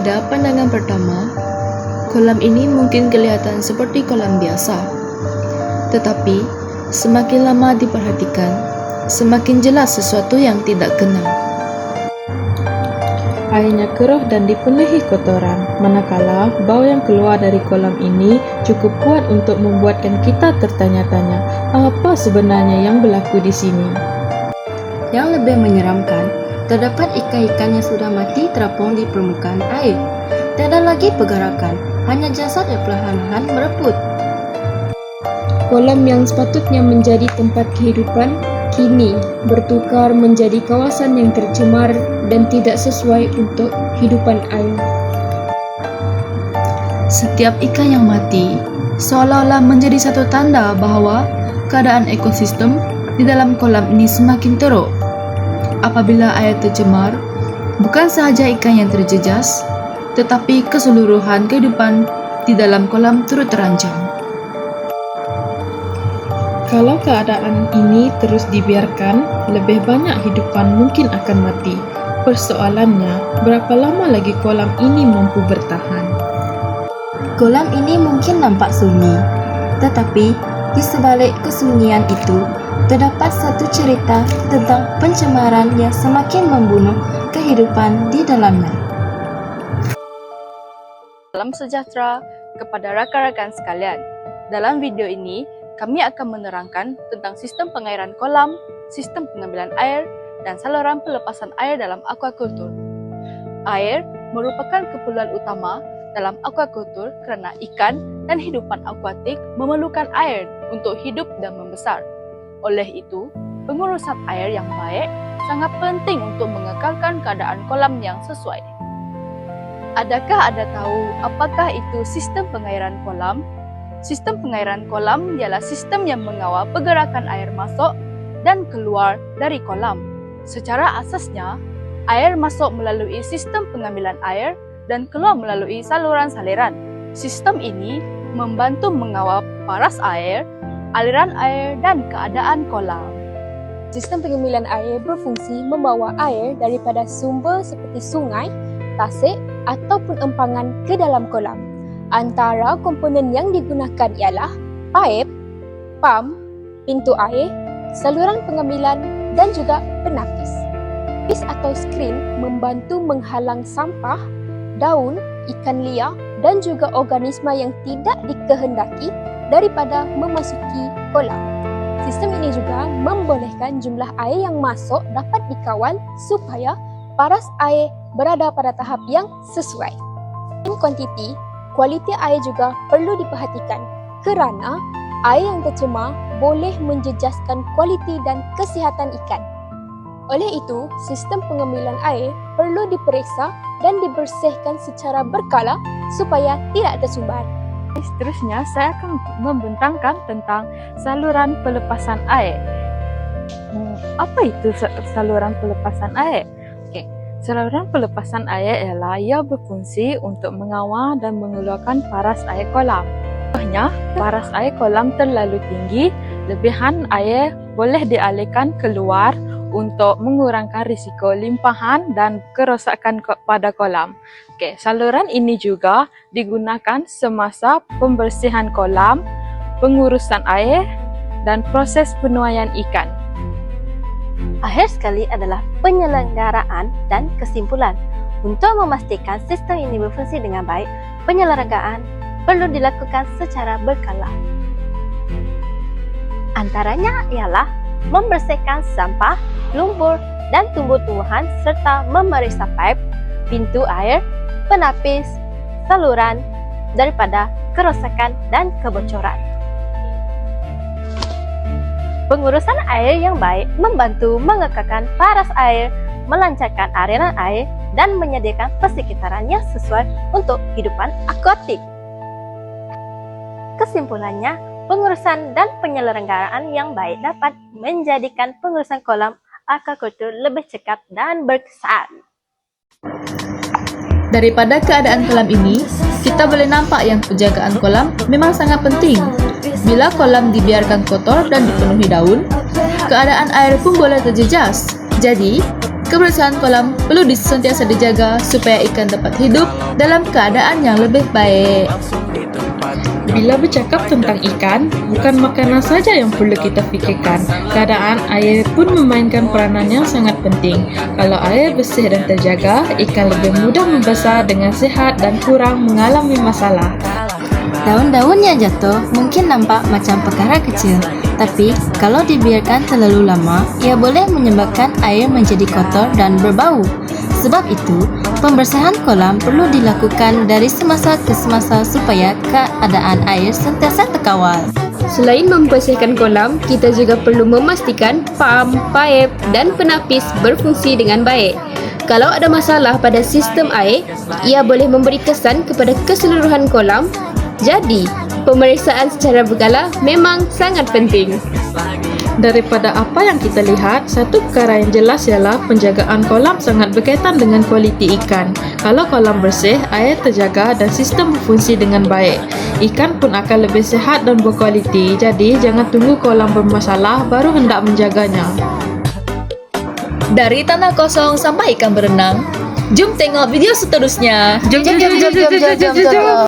Pada pandangan pertama, kolam ini mungkin kelihatan seperti kolam biasa. Tetapi, semakin lama diperhatikan, semakin jelas sesuatu yang tidak kena. Airnya keruh dan dipenuhi kotoran, manakala bau yang keluar dari kolam ini cukup kuat untuk membuatkan kita tertanya-tanya, apa sebenarnya yang berlaku di sini? Yang lebih menyeramkan, terdapat ikan-ikan yang sudah mati terapung di permukaan air. Tiada lagi pergerakan, hanya jasad yang perlahan-lahan mereput. Kolam yang sepatutnya menjadi tempat kehidupan, kini bertukar menjadi kawasan yang tercemar dan tidak sesuai untuk hidupan air. Setiap ikan yang mati seolah-olah menjadi satu tanda bahawa keadaan ekosistem di dalam kolam ini semakin teruk. Apabila air tercemar, bukan sahaja ikan yang terjejas, tetapi keseluruhan kehidupan di dalam kolam turut terancam. Kalau keadaan ini terus dibiarkan, lebih banyak hidupan mungkin akan mati. Persoalannya, berapa lama lagi kolam ini mampu bertahan? Kolam ini mungkin nampak sunyi, tetapi di sebalik kesunyian itu terdapat satu cerita tentang pencemaran yang semakin membunuh kehidupan di dalamnya. Salam sejahtera kepada rakan-rakan sekalian. Dalam video ini, kami akan menerangkan tentang sistem pengairan kolam, sistem pengambilan air, dan saluran pelepasan air dalam aquaculture. Air merupakan keperluan utama dalam aquaculture kerana ikan dan hidupan akuatik memerlukan air untuk hidup dan membesar. Oleh itu, pengurusan air yang baik sangat penting untuk mengekalkan keadaan kolam yang sesuai. Adakah anda tahu apakah itu sistem pengairan kolam? Sistem pengairan kolam ialah sistem yang mengawal pergerakan air masuk dan keluar dari kolam. Secara asasnya, air masuk melalui sistem pengambilan air dan keluar melalui saluran saliran. Sistem ini membantu mengawal paras air, aliran air dan keadaan kolam. Sistem pengambilan air berfungsi membawa air daripada sumber seperti sungai, tasik ataupun empangan ke dalam kolam. Antara komponen yang digunakan ialah paip, pam, pintu air, saluran pengambilan dan juga penapis. Pis atau skrin membantu menghalang sampah, daun, ikan liar dan juga organisma yang tidak dikehendaki daripada memasuki kolam. Sistem ini juga membolehkan jumlah air yang masuk dapat dikawal supaya paras air berada pada tahap yang sesuai. In kuantiti, kualiti air juga perlu diperhatikan kerana air yang tercemar boleh menjejaskan kualiti dan kesihatan ikan. Oleh itu, sistem pengambilan air perlu diperiksa dan dibersihkan secara berkala supaya tidak tersumbat. Seterusnya, saya akan membentangkan tentang saluran pelepasan air. Apa itu saluran pelepasan air? Saluran pelepasan air ialah ia berfungsi untuk mengawal dan mengeluarkan paras air kolam. Contohnya, paras air kolam terlalu tinggi, lebihan air boleh dialihkan keluar untuk mengurangkan risiko limpahan dan kerosakan pada kolam. Saluran ini juga digunakan semasa pembersihan kolam, pengurusan air dan proses penuaian ikan. Akhir sekali adalah penyelenggaraan dan kesimpulan. Untuk memastikan sistem ini berfungsi dengan baik, penyelenggaraan perlu dilakukan secara berkala. Antaranya ialah membersihkan sampah, lumpur dan tumbuh-tumbuhan serta memeriksa paip, pintu air, penapis, saluran daripada kerosakan dan kebocoran. Pengurusan air yang baik membantu mengekalkan paras air, melancarkan aliran air dan menyediakan persekitaran yang sesuai untuk kehidupan akuatik. Kesimpulannya, pengurusan dan penyelenggaraan yang baik dapat menjadikan pengurusan kolam aquaculture lebih cepat dan berkesan. Daripada keadaan kolam ini, kita boleh nampak yang penjagaan kolam memang sangat penting. Bila kolam dibiarkan kotor dan dipenuhi daun, keadaan air pun boleh terjejas. Jadi, Kebersihan kolam perlu sentiasa dijaga supaya ikan dapat hidup dalam keadaan yang lebih baik. Bila bercakap tentang ikan, bukan makanan saja yang perlu kita fikirkan. Keadaan air pun memainkan peranan yang sangat penting. Kalau air bersih dan terjaga, ikan lebih mudah membesar dengan sihat dan kurang mengalami masalah. Daun-daun yang jatuh mungkin nampak macam perkara kecil, tapi kalau dibiarkan terlalu lama, ia boleh menyebabkan air menjadi kotor dan berbau. Sebab itu, pembersihan kolam perlu dilakukan dari semasa ke semasa supaya keadaan air sentiasa terkawal. Selain membersihkan kolam, kita juga perlu memastikan pam, paip dan penapis berfungsi dengan baik. Kalau ada masalah pada sistem air, ia boleh memberi kesan kepada keseluruhan kolam. Jadi, pemeriksaan secara berkala memang sangat penting. Daripada apa yang kita lihat, satu perkara yang jelas ialah penjagaan kolam sangat berkaitan dengan kualiti ikan. Kalau kolam bersih, air terjaga dan sistem berfungsi dengan baik, ikan pun akan lebih sihat dan berkualiti. Jadi, jangan tunggu kolam bermasalah baru hendak menjaganya. Dari tanah kosong sampai ikan berenang. Jom tengok video seterusnya. Jom.